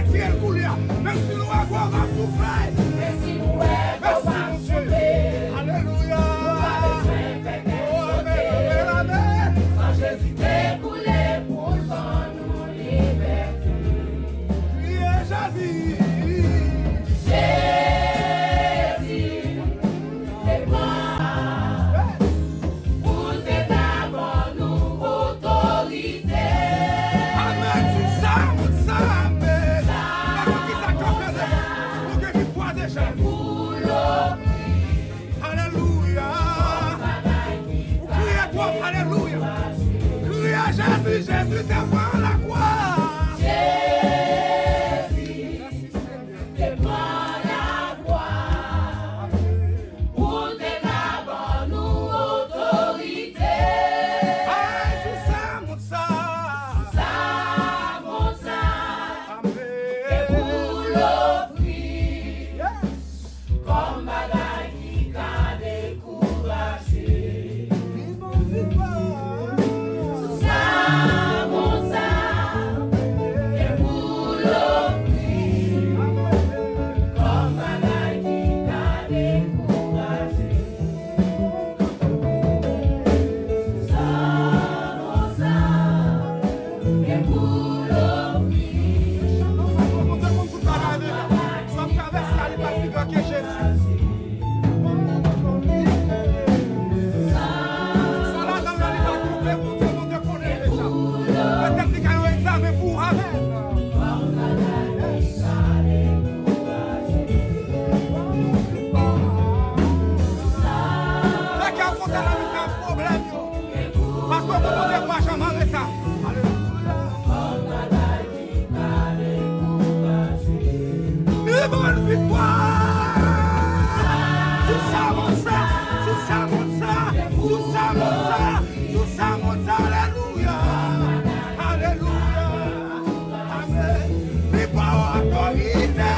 retirer le coulier. Même si nous avons un souffler. Merci, mon Dieu. Alléluia. Sans Jésus découlé pour le vent, nous liberté. Priez Jésus. Jésus, t'es moi. Pour tes d'abord nous autorité. Amen. Sous ça, amen. Amen. Qui s'accorde pour que victoire déjà. Alléluia. Vous criez quoi? Alléluia. Criez à Jésus, Jésus devant la croix. Jésus, t'es moi la gloire. Pour tes d'abord nous autorité. Aïe, sous ça, Ça, mon ça, et amen. pour l'offrir. Comme bagaille qui t'a découragé. Ça, mon ça, et pour l'offrir. Comme bagaille qui t'a découragé. Ça, mon ça, et pour Bonne victoire! Sous ça, mon ça, sous ça, mon ça, sous ça, mon ça, sous ça, mon ça, alléluia! Alléluia! Amen! Victoire, autorité!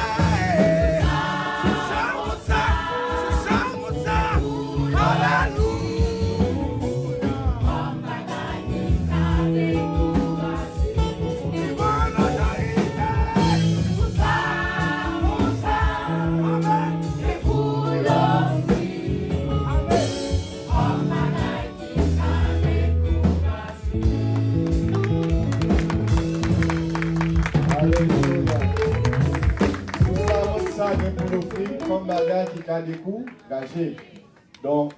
Sous ça, mon ça, Comme bagage qui a des coups, gâché. Donc,